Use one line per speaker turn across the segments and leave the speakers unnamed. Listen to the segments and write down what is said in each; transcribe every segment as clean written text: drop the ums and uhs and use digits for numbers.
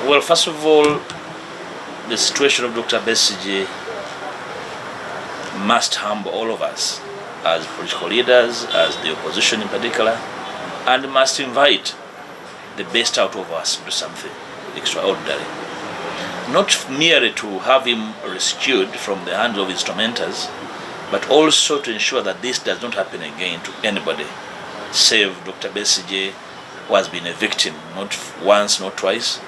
Well, first of all, the situation of Dr. Besigye must humble all of us as political leaders, as the opposition in particular, and must invite the best out of us to do something extraordinary. Not merely to have him rescued from the hands of his tormentors, but also to ensure that this does not happen again to anybody, save Dr. Besigye, who has been a victim, not once, not twice,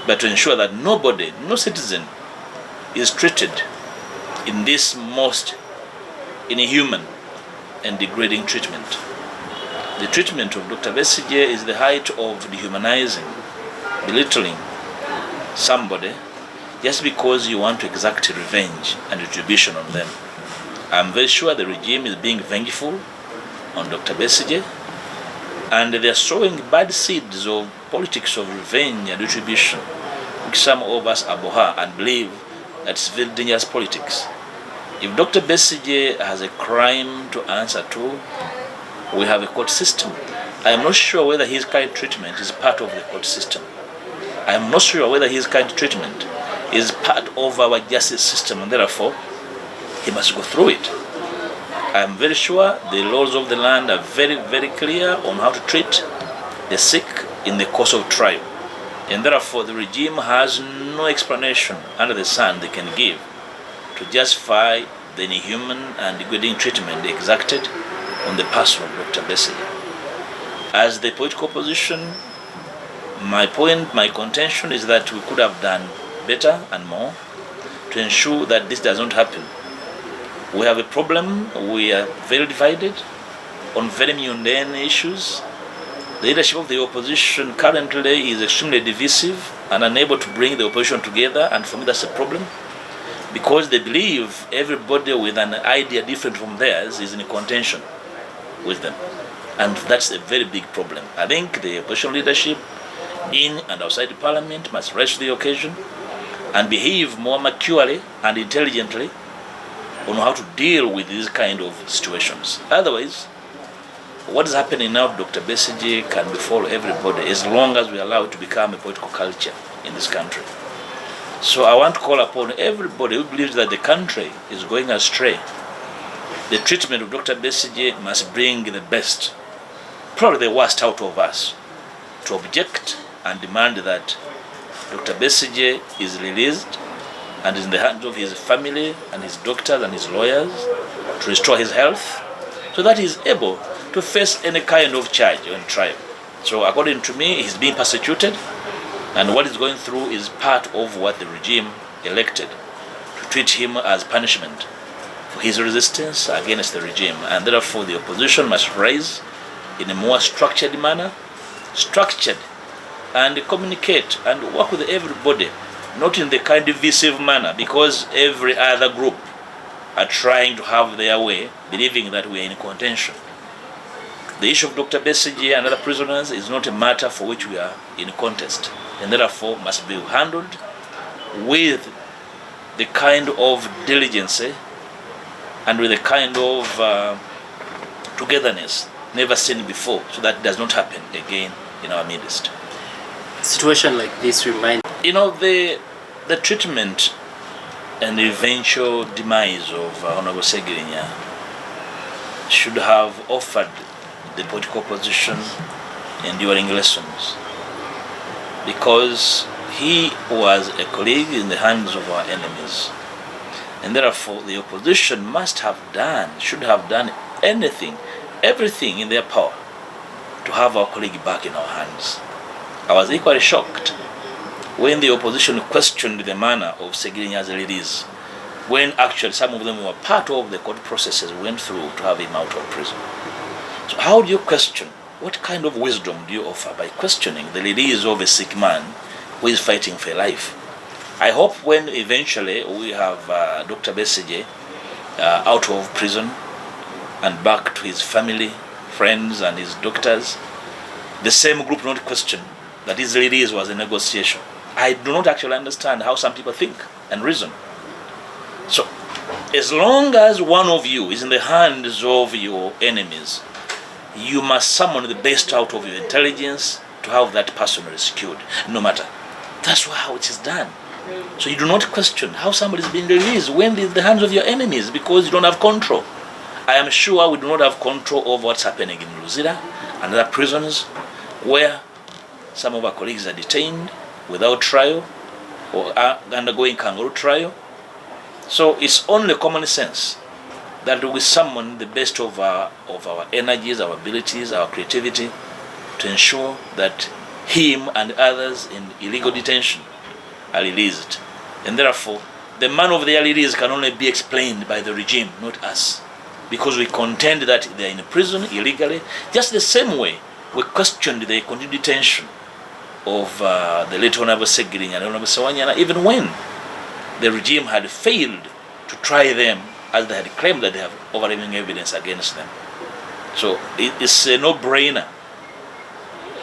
but to ensure that nobody, no citizen, is treated in this most inhuman and degrading treatment. The treatment of Dr. Besigye is the height of dehumanizing, belittling somebody just because you want to exact revenge and retribution on them. I'm very sure the regime is being vengeful on Dr. Besigye, and they are sowing bad seeds of politics of revenge and retribution, which some of us abhor and believe that's very dangerous politics. If Dr. Besigye has a crime to answer to, we have a court system. I am not sure whether his kind treatment is part of the court system. I am not sure whether his kind treatment is part of our justice system, and therefore he must go through it. I am very sure the laws of the land are very, very clear on how to treat the sick in the course of trial. And therefore the regime has no explanation under the sun they can give to justify the inhuman and degrading treatment exacted on the person of Dr. Besigye. As the political opposition, my contention is that we could have done better and more to ensure that this does not happen. We have a problem. We are very divided on very mundane issues. The leadership of the opposition currently is extremely divisive and unable to bring the opposition together, and for me that's a problem, because they believe everybody with an idea different from theirs is in contention with them, and that's a very big problem. I think the opposition leadership in and outside the parliament must rise to the occasion and behave more maturely and intelligently on how to deal with these kind of situations. Otherwise, what is happening now to Dr. Besigye can befall everybody as long as we allow it to become a political culture in this country. So I want to call upon everybody who believes that the country is going astray. The treatment of Dr. Besigye must bring the best, probably the worst out of us, to object and demand that Dr. Besigye is released and is in the hands of his family and his doctors and his lawyers to restore his health so that he is able to face any kind of charge on trial. So according to me, he's being persecuted, and what he's going through is part of what the regime elected to treat him as punishment for his resistance against the regime. And therefore the opposition must rise in a more structured manner, and communicate and work with everybody, not in the kind of divisive manner, because every other group are trying to have their way, believing that we are in contention. The issue of Dr. Besigye and other prisoners is not a matter for which we are in contest, and therefore must be handled with the kind of diligence and with the kind of togetherness never seen before, so that it does not happen again in our midst.
A situation like this reminds...
The treatment and the eventual demise of Honorable Segirinya should have offered the political opposition enduring lessons, because he was a colleague in the hands of our enemies, and therefore the opposition should have done everything in their power to have our colleague back in our hands. I was equally shocked when the opposition questioned the manner of Segirinya's release, when actually some of them were part of the court processes we went through to have him out of prison. So how do you question? What kind of wisdom do you offer by questioning the release of a sick man who is fighting for life? I hope when eventually we have Dr. Besigye out of prison and back to his family, friends and his doctors, the same group not question that his release was a negotiation. I do not actually understand how some people think and reason. So, as long as one of you is in the hands of your enemies, you must summon the best out of your intelligence to have that person rescued, no matter. That's how it is done. So you do not question how somebody is being released when in the hands of your enemies, because you don't have control. I am sure we do not have control over what's happening in Luzira and other prisons where some of our colleagues are detained without trial or are undergoing kangaroo trial. So it's only common sense that we summon the best of our energies, our abilities, our creativity to ensure that him and others in illegal detention are released. And therefore, the manner of their release can only be explained by the regime, not us. Because we contend that they are in prison illegally, just the same way we questioned the continued detention of the late Honorable Besigye and Honorable Sawanyana, even when the regime had failed to try them, as they had claimed that they have overwhelming evidence against them. So it's a no-brainer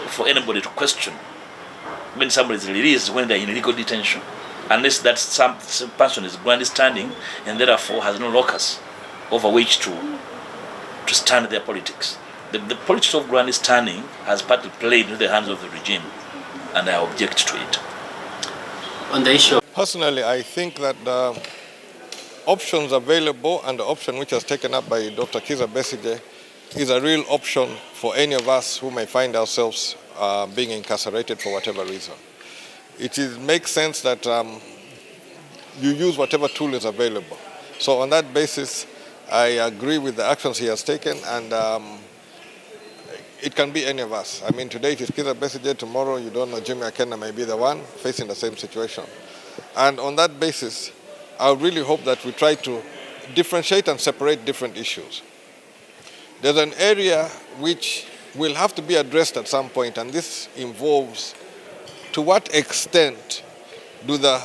for anybody to question when somebody is released when they're in illegal detention, unless that some person is grandstanding and therefore has no locus over which to stand their politics. The politics of grandstanding has partly played into the hands of the regime, and I object to it.
On the issue,
personally, I think that the options available and the option which was taken up by Dr. Kiiza Besigye is a real option for any of us who may find ourselves being incarcerated for whatever reason. It makes sense that you use whatever tool is available. So on that basis, I agree with the actions he has taken, and it can be any of us. I mean, today it is Kiiza Besigye, tomorrow you don't know, Jimmy Akena may be the one facing the same situation. And on that basis, I really hope that we try to differentiate and separate different issues. There's an area which will have to be addressed at some point, and this involves to what extent do the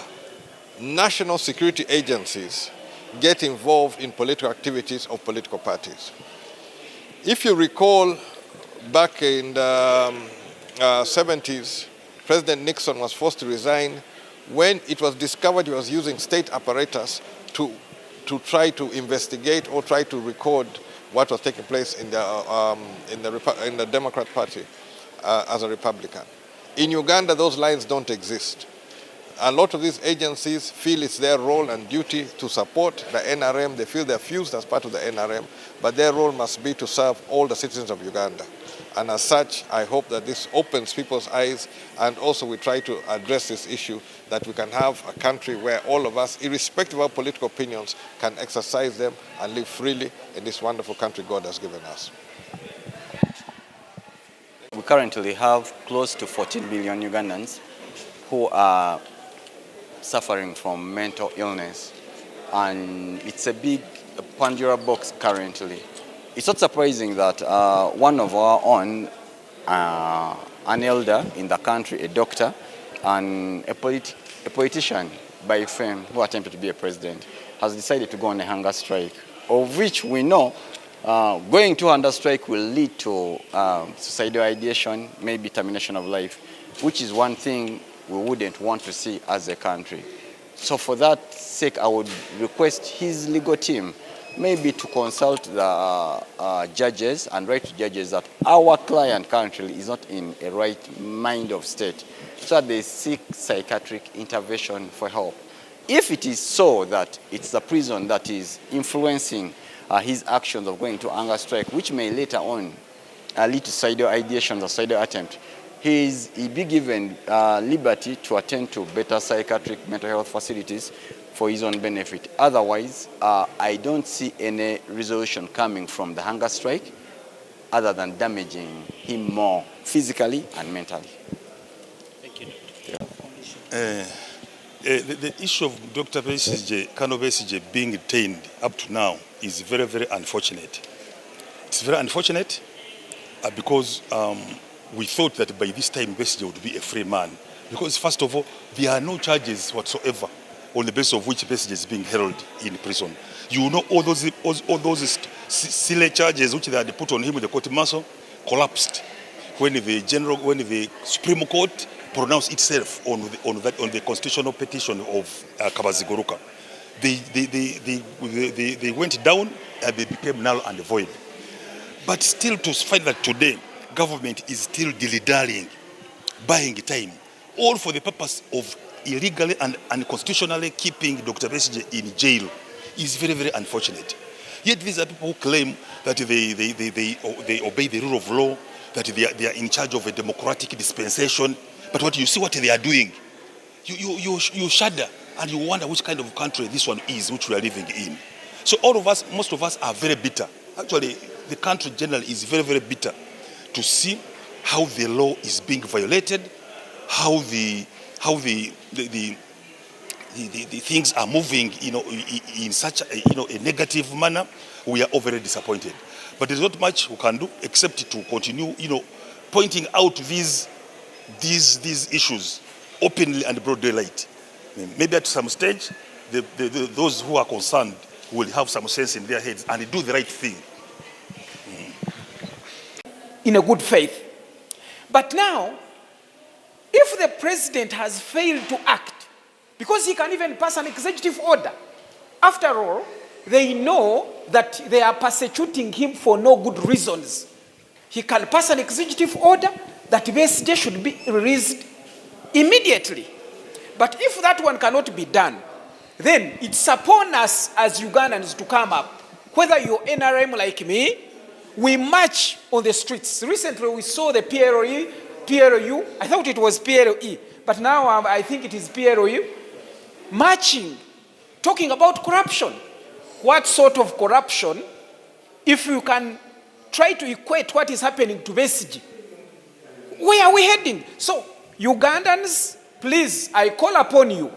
national security agencies get involved in political activities of political parties. If you recall, back in the 70s, President Nixon was forced to resign when it was discovered he was using state apparatus to try to investigate or try to record what was taking place in the Democrat Party as a Republican. In Uganda, those lines don't exist. A lot of these agencies feel it's their role and duty to support the NRM. They feel they're fused as part of the NRM, but their role must be to serve all the citizens of Uganda. And as such, I hope that this opens people's eyes, and also we try to address this issue that we can have a country where all of us, irrespective of our political opinions, can exercise them and live freely in this wonderful country God has given us.
We currently have close to 14 million Ugandans who are suffering from mental illness, and it's a big Pandora box currently. It's not surprising that one of our own, an elder in the country, a doctor, and a politician by fame who attempted to be a president, has decided to go on a hunger strike, of which we know going to hunger strike will lead to suicidal ideation, maybe termination of life, which is one thing we wouldn't want to see as a country. So for that sake, I would request his legal team maybe to consult the judges and write to judges that our client currently is not in a right mind of state, so that they seek psychiatric intervention for help. If it is so that it's the prison that is influencing his actions of going to hunger strike, which may later on lead to suicidal ideations or suicidal attempt, he be given liberty to attend to better psychiatric mental health facilities for his own benefit. Otherwise, I don't see any resolution coming from the hunger strike other than damaging him more physically and mentally.
thank you.
The issue of Dr. Kano Besigye being detained up to now is very, very unfortunate. It's very unfortunate because we thought that by this time Besigye would be a free man. Because first of all, there are no charges whatsoever on the basis of which Besigye is being held in prison. You know, all those silly charges which they had put on him with the court martial collapsed when the Supreme Court pronounced itself on the constitutional petition of Kabaziguruka. They went down and they became null and void. But still, to find that today, government is still dilly-dallying, buying time, all for the purpose of illegally and unconstitutionally keeping Dr. Besigye in jail is very, very unfortunate. Yet these are people who claim that they obey the rule of law, that they are in charge of a democratic dispensation. But what you see what they are doing, you shudder and you wonder which kind of country this one is, which we are living in. So all of us, most of us are very bitter. Actually, the country generally is very, very bitter to see how the law is being violated, how the things are moving, in such a negative manner. We are all very disappointed. But there's not much we can do except to continue, pointing out these issues openly and broad daylight. Maybe at some stage, those who are concerned will have some sense in their heads and do the right thing.
In a good faith. But now, if the president has failed to act, because he can even pass an executive order, after all, they know that they are persecuting him for no good reasons. He can pass an executive order that Besigye should be released immediately. But if that one cannot be done, then it's upon us as Ugandans to come up. Whether you're NRM like me, we march on the streets. Recently we saw the PLU, I thought it was PLE, but now I think it is PLU, marching, talking about corruption. What sort of corruption, if you can try to equate what is happening to Besigye? Where are we heading? So, Ugandans, please, I call upon you,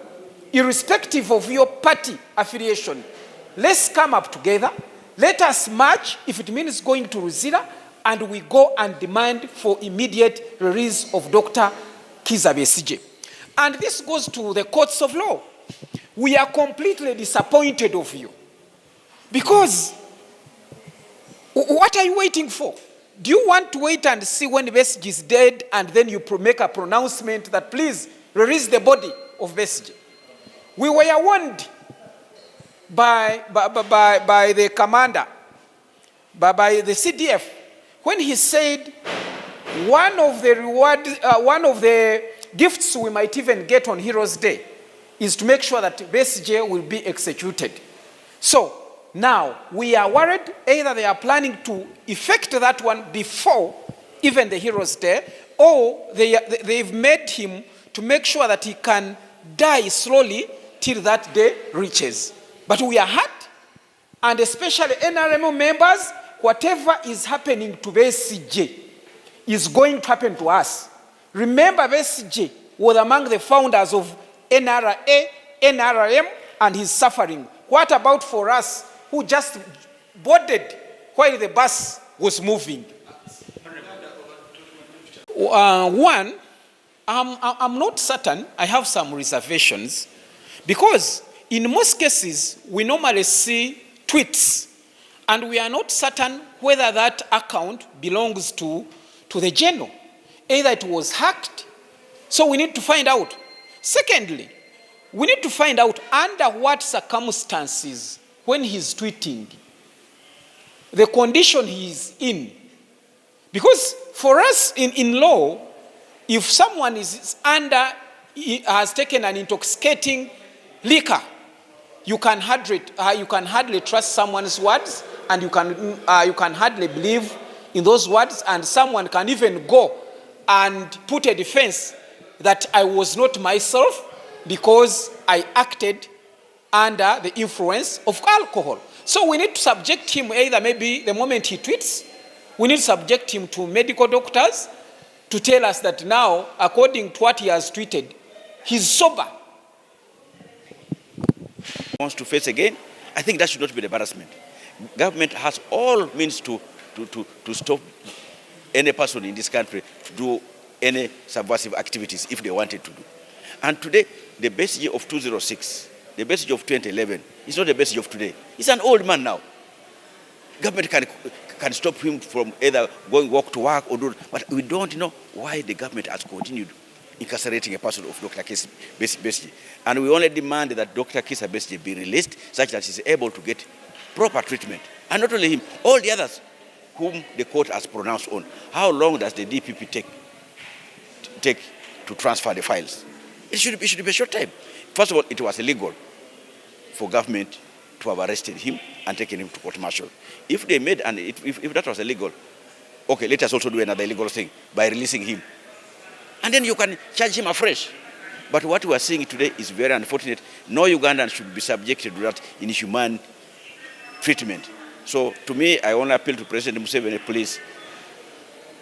irrespective of your party affiliation, let's come up together. Let us march, if it means going to Ruzira, and we go and demand for immediate release of Dr. Kiiza Besigye. And this goes to the courts of law. We are completely disappointed of you. Because, what are you waiting for? Do you want to wait and see when Besigye is dead and then you make a pronouncement that please release the body of Besigye? We were warned by the commander, by the CDF, when he said one of the gifts we might even get on Heroes Day is to make sure that Besigye will be executed. So now we are worried either they are planning to effect that one before even the Heroes Day, or they've made him to make sure that he can die slowly till that day reaches. But we are hurt, and especially NRM members, whatever is happening to Besigye is going to happen to us. Remember, Besigye was among the founders of NRA, NRM, and he's suffering. What about for us who just boarded while the bus was moving? One, I'm not certain. I have some reservations, because in most cases, we normally see tweets, and we are not certain whether that account belongs to the general. Either it was hacked, so we need to find out. Secondly, we need to find out under what circumstances, when he's tweeting, the condition he is in. Because for us in law, if someone is has taken an intoxicating liquor, you can hardly trust someone's words, and you can hardly believe in those words, and someone can even go and put a defense that I was not myself because I acted under the influence of alcohol. So we need to subject him, either maybe the moment he tweets, we need to subject him to medical doctors to tell us that now, according to what he has tweeted, he's sober.
Wants to face again, I think that should not be the embarrassment. Government has all means to stop any person in this country to do any subversive activities if they wanted to do. And today, the Besigye of 2006, the Besigye of 2011, is not the Besigye of today. He's an old man now. Government can stop him from either walk to work or do, but we don't know why the government has continued incarcerating a person of Dr. Kiiza Besigye. And we only demand that Dr. Kiiza Besigye be released such that he's able to get proper treatment. And not only him, all the others whom the court has pronounced on. How long does the DPP take to transfer the files. It should be a short time. First of all, it was illegal for government to have arrested him and taken him to court martial. If they made, and if that was illegal, okay, let us also do another illegal thing by releasing him. And then you can charge him afresh. But what we are seeing today is very unfortunate. No Ugandan should be subjected to that inhumane treatment. So to me, I only appeal to President Museveni, please.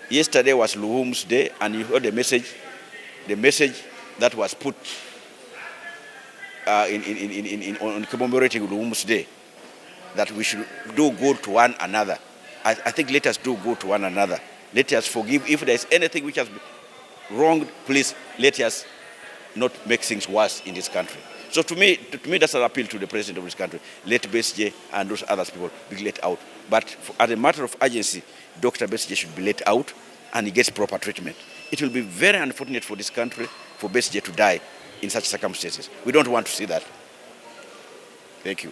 Yesterday was Luhum's day, and you heard the message that was put on commemorating Luhum's day, that we should do good to one another. I think let us do good to one another. Let us forgive. If there is anything which has been wronged, please let us not make things worse in this country. So to me, that's an appeal to the president of this country. Let Besigye and those other people be let out. But as a matter of urgency, Dr. Besigye should be let out and he gets proper treatment. It will be very unfortunate for this country for Besigye to die in such circumstances. We don't want to see that. Thank you.